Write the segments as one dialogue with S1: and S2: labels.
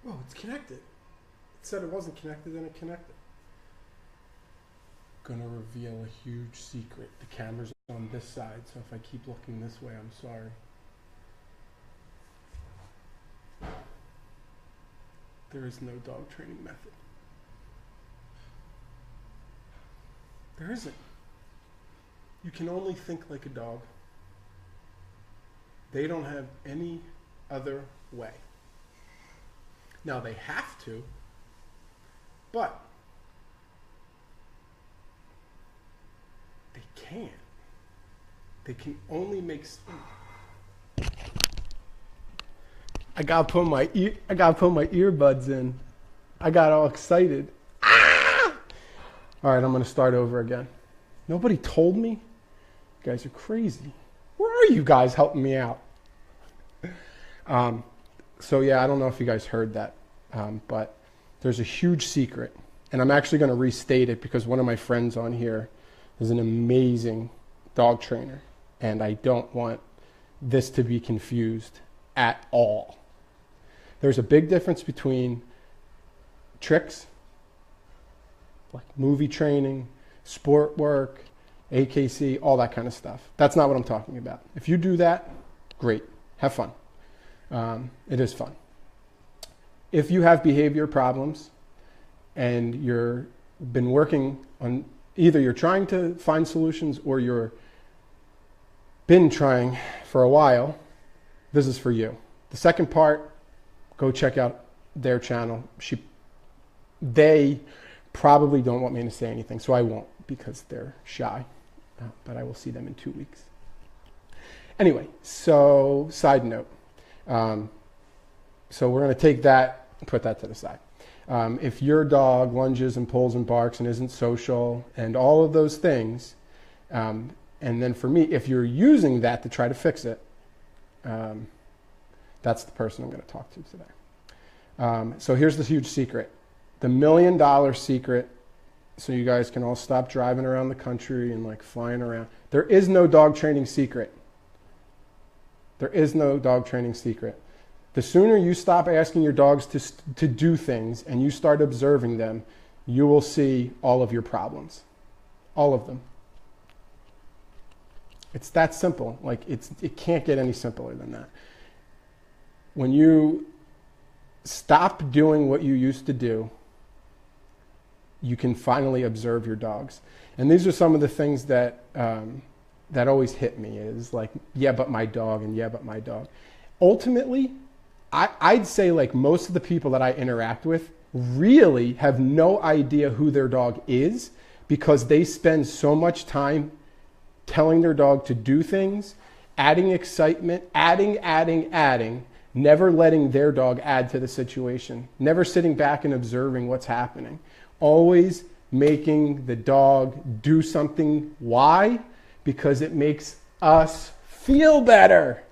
S1: Oh, it's connected. It said it wasn't connected, then it connected. Gonna reveal a huge secret. The camera's on this side, so if I keep looking this way, I'm sorry. There is no dog training method. There isn't. You can only think like a dog. They don't have any other way. Now they have to, but they can't. They can only make. I gotta put my earbuds in. I got all excited. Ah! All right, I'm gonna start over again. Nobody told me. You guys are crazy. Where are you guys helping me out? So yeah, I don't know if you guys heard that, but there's a huge secret, and I'm actually going to restate it because one of my friends on here is an amazing dog trainer, and I don't want this to be confused at all. There's a big difference between tricks, like movie training, sport work, AKC, all that kind of stuff. That's not what I'm talking about. If you do that, great, have fun. It is fun. If you have behavior problems and you're been working on, either you're trying to find solutions or you're been trying for a while, this is for you. The second part, go check out their channel. They probably don't want me to say anything, so I won't because they're shy, but I will see them in 2 weeks. Anyway, so side note. So we're going to take that and put that to the side. If your dog lunges and pulls and barks and isn't social and all of those things, and then for me, if you're using that to try to fix it, that's the person I'm going to talk to today. So here's the huge secret. The $1 million secret, so you guys can all stop driving around the country and like flying around. There is no dog training secret. There is no dog training secret. The sooner you stop asking your dogs to do things and you start observing them, you will see all of your problems. All of them. It's that simple. Like it can't get any simpler than that. When you stop doing what you used to do, you can finally observe your dogs. And these are some of the things that always hit me is like, yeah, but my dog, and yeah, but my dog. Ultimately, I'd say like most of the people that I interact with really have no idea who their dog is because they spend so much time telling their dog to do things, adding excitement, adding, never letting their dog add to the situation, never sitting back and observing what's happening, always making the dog do something. Why? Because it makes us feel better.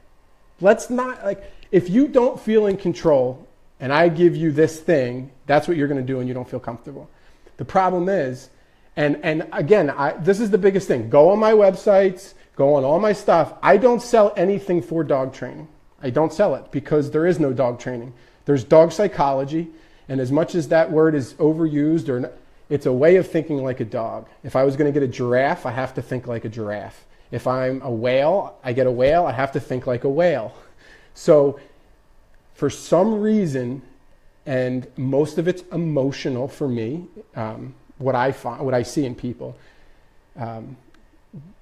S1: Let's not, like, if you don't feel in control and I give you this thing, that's what you're going to do and you don't feel comfortable. The problem is, and again, this is the biggest thing. Go on my websites, go on all my stuff. I don't sell anything for dog training. I don't sell it because there is no dog training. There's dog psychology, and as much as that word is overused, it's a way of thinking like a dog. If I was going to get a giraffe, I have to think like a giraffe. If I'm a whale, I get a whale, I have to think like a whale. So for some reason, and most of it's emotional for me, what I see in people,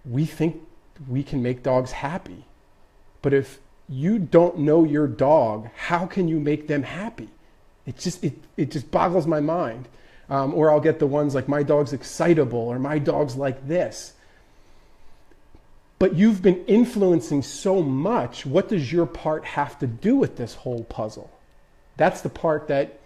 S1: we think we can make dogs happy. But if you don't know your dog, how can you make them happy? It just boggles my mind. Or I'll get the ones like, my dog's excitable, or my dog's like this. But you've been influencing so much. What does your part have to do with this whole puzzle? That's the part that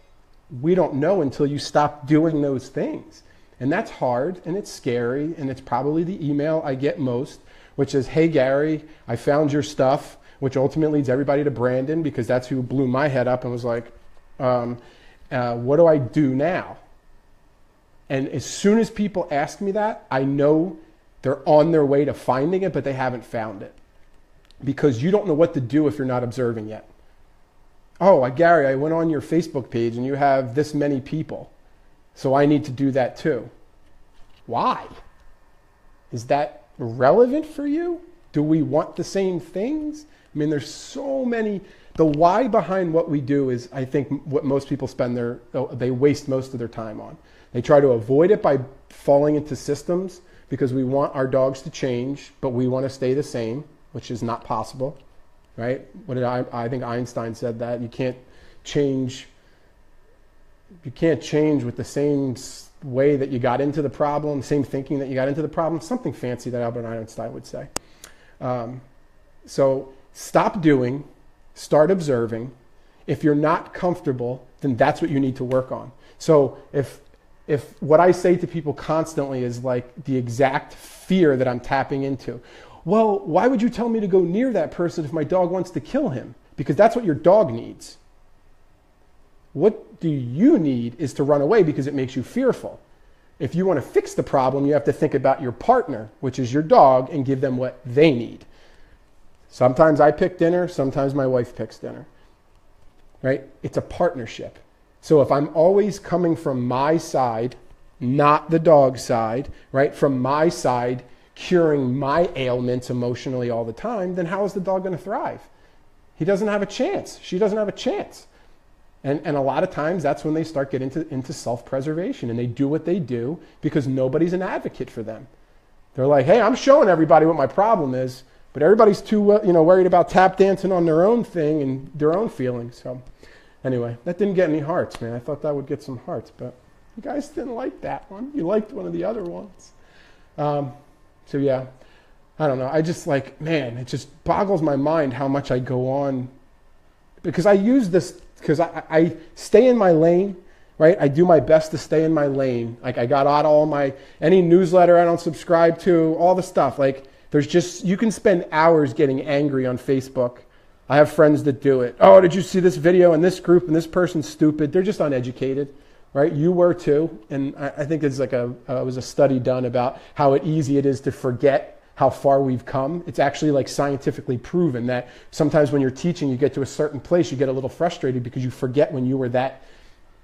S1: we don't know until you stop doing those things. And that's hard, and it's scary, and it's probably the email I get most, which is, hey, Gary, I found your stuff, which ultimately leads everybody to Brandon, because that's who blew my head up and was like, what do I do now? And as soon as people ask me that, I know they're on their way to finding it, but they haven't found it. Because you don't know what to do if you're not observing yet. Oh, Gary, I went on your Facebook page and you have this many people, so I need to do that too. Why? Is that relevant for you? Do we want the same things? I mean, there's so many. The why behind what we do is, I think, what most people they waste most of their time on. They try to avoid it by falling into systems because we want our dogs to change, but we want to stay the same, which is not possible, right? I think Einstein said that you can't change with the same way that you got into the problem, same thinking that you got into the problem, something fancy that Albert Einstein would say. So stop doing, start observing. If you're not comfortable, then that's what you need to work on. So if what I say to people constantly is like the exact fear that I'm tapping into, well, why would you tell me to go near that person if my dog wants to kill him? Because that's what your dog needs. What do you need is to run away because it makes you fearful. If you want to fix the problem, you have to think about your partner, which is your dog, and give them what they need. Sometimes I pick dinner, sometimes my wife picks dinner, right? It's a partnership. So if I'm always coming from my side, not the dog's side, right? From my side, curing my ailments emotionally all the time, then how is the dog going to thrive? He doesn't have a chance. She doesn't have a chance. And a lot of times that's when they start getting into self-preservation, and they do what they do because nobody's an advocate for them. They're like, hey, I'm showing everybody what my problem is, but everybody's too worried about tap dancing on their own thing and their own feelings. So anyway, that didn't get any hearts, man. I thought that would get some hearts, but you guys didn't like that one. You liked one of the other ones. So yeah, I don't know. I just it just boggles my mind how much I go on, because I use this, because I stay in my lane, right? I do my best to stay in my lane. Like, I got out any newsletter I don't subscribe to, all the stuff. Like, you can spend hours getting angry on Facebook. I have friends that do it. Oh, did you see this video in this group and this person's stupid? They're just uneducated, right? You were too. And I think it's was a study done about how easy it is to forget how far we've come. It's actually scientifically proven that sometimes when you're teaching, you get to a certain place, you get a little frustrated because you forget when you were that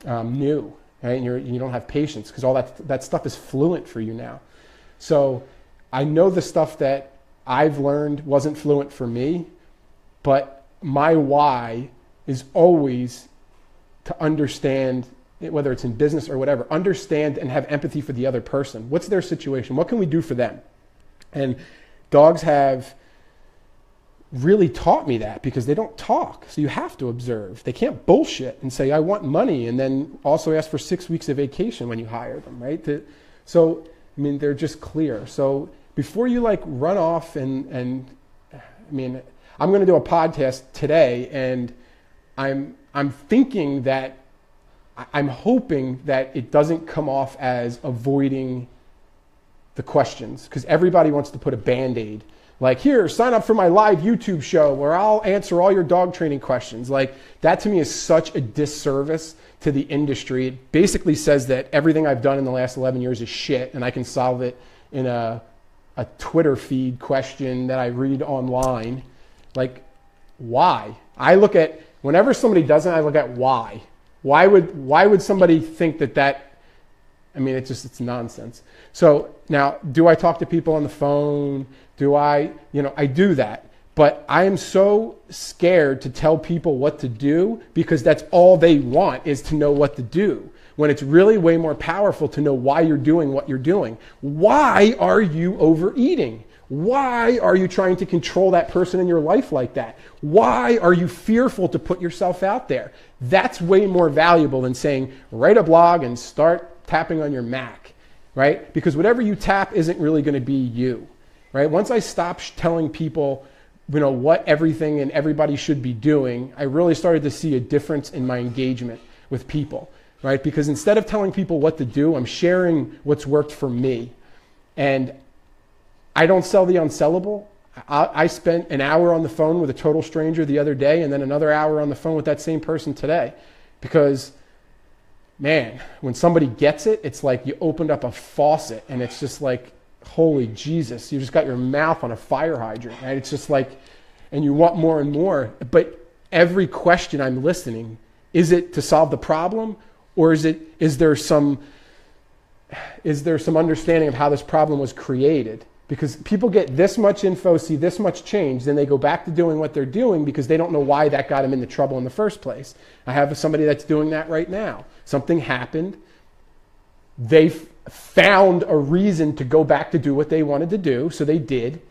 S1: new, right? And you don't have patience because all that stuff is fluent for you now. So I know the stuff that I've learned wasn't fluent for me, but my why is always to understand, whether it's in business or whatever, understand and have empathy for the other person. What's their situation? What can we do for them? And dogs have really taught me that because they don't talk. So you have to observe. They can't bullshit and say, I want money, and then also ask for 6 weeks of vacation when you hire them, right? So, I mean, they're just clear. So before you run off and I mean, I'm going to do a podcast today, and I'm thinking that, I'm hoping that it doesn't come off as avoiding the questions, because everybody wants to put a Band-Aid. Like, here, sign up for my live YouTube show where I'll answer all your dog training questions. That to me is such a disservice to the industry. It basically says that everything I've done in the last 11 years is shit, and I can solve it in a Twitter feed question that I read online. Why? I look at, whenever somebody does it, I look at why. Why would somebody think that I mean, it's nonsense. So now, do I talk to people on the phone? I do that. But I am so scared to tell people what to do because that's all they want, is to know what to do. When it's really way more powerful to know why you're doing what you're doing. Why are you overeating? Why are you trying to control that person in your life like that? Why are you fearful to put yourself out there? That's way more valuable than saying, write a blog and start tapping on your Mac, right? Because whatever you tap isn't really going to be you, right? Once I stopped telling people, what everything and everybody should be doing, I really started to see a difference in my engagement with people, right? Because instead of telling people what to do, I'm sharing what's worked for me. And I don't sell the unsellable. I spent an hour on the phone with a total stranger the other day, and then another hour on the phone with that same person today, because man, when somebody gets it, it's like you opened up a faucet and it's just like, holy Jesus, you just got your mouth on a fire hydrant, right? It's just and you want more and more. every question I'm listening, is it to solve the problem, or is there some understanding of how this problem was created? Because people get this much info, see this much change, then they go back to doing what they're doing because they don't know why that got them into trouble in the first place. I have somebody that's doing that right now. Something happened. They found a reason to go back to do what they wanted to do, so they did,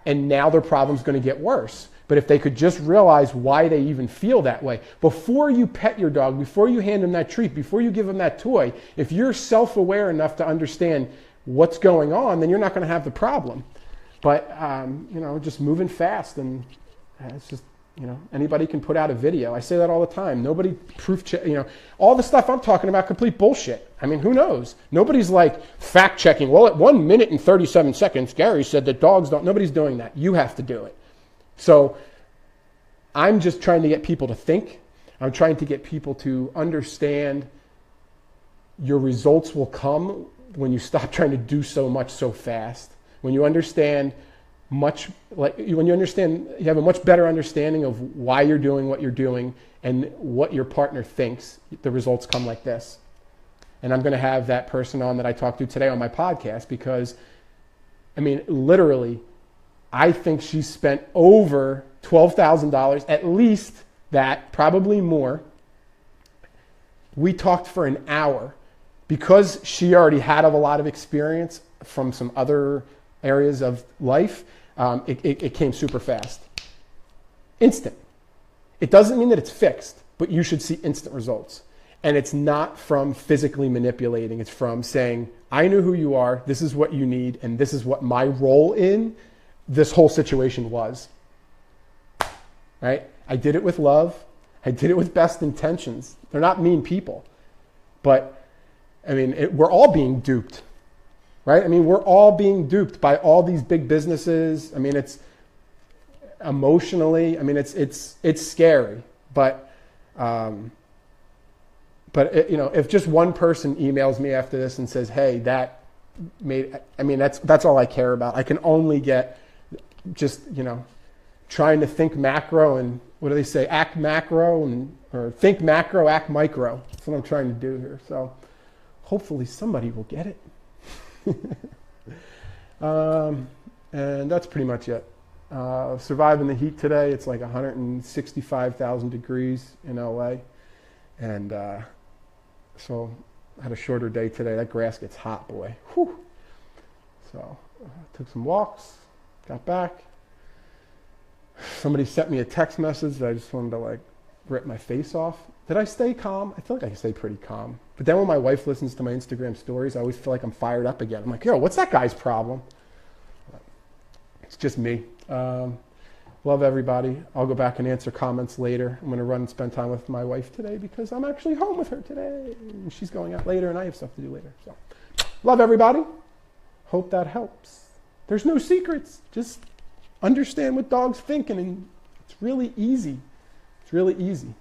S1: and now their problem's going to get worse. But if they could just realize why they even feel that way, before you pet your dog, before you hand them that treat, before you give them that toy, if you're self-aware enough to understand what's going on, then you're not going to have the problem. But, just moving fast, and it's just, anybody can put out a video. I say that all the time. Nobody all the stuff I'm talking about, complete bullshit. I mean, who knows? Nobody's like fact checking. Well, at 1 minute and 37 seconds, Gary said that dogs don't. Nobody's doing that. You have to do it. So I'm just trying to get people to think. I'm trying to get people to understand your results will come when you stop trying to do so much so fast. When you understand you have a much better understanding of why you're doing what you're doing and what your partner thinks, the results come like this. And I'm going to have that person on that I talked to today on my podcast because, literally, I think she spent over $12,000, at least that, probably more. We talked for an hour because she already had a lot of experience from some other areas of life. It came super fast. Instant. It doesn't mean that it's fixed, but you should see instant results. And it's not from physically manipulating. It's from saying, I knew who you are, this is what you need, and this is what my role in this whole situation was. Right? I did it with love. I did it with best intentions. They're not mean people. But, we're all being duped. Right? We're all being duped by all these big businesses. It's emotionally, it's scary. But if just one person emails me after this and says, hey, that's all I care about. I can only get just, trying to think macro and, what do they say, act macro, or think macro, act micro. That's what I'm trying to do here. So hopefully somebody will get it. And that's pretty much it. Surviving the heat today. It's like 165,000 degrees in LA. And so I had a shorter day today. That grass gets hot, boy. Whew. So took some walks, got back. Somebody sent me a text message that I just wanted to rip my face off. Did I stay calm? I feel like I stay pretty calm. But then when my wife listens to my Instagram stories, I always feel like I'm fired up again. I'm like, yo, what's that guy's problem? It's just me. Love everybody. I'll go back and answer comments later. I'm going to run and spend time with my wife today because I'm actually home with her today. And she's going out later and I have stuff to do later. So, love everybody. Hope that helps. There's no secrets. Just understand what dogs think, and it's really easy. It's really easy.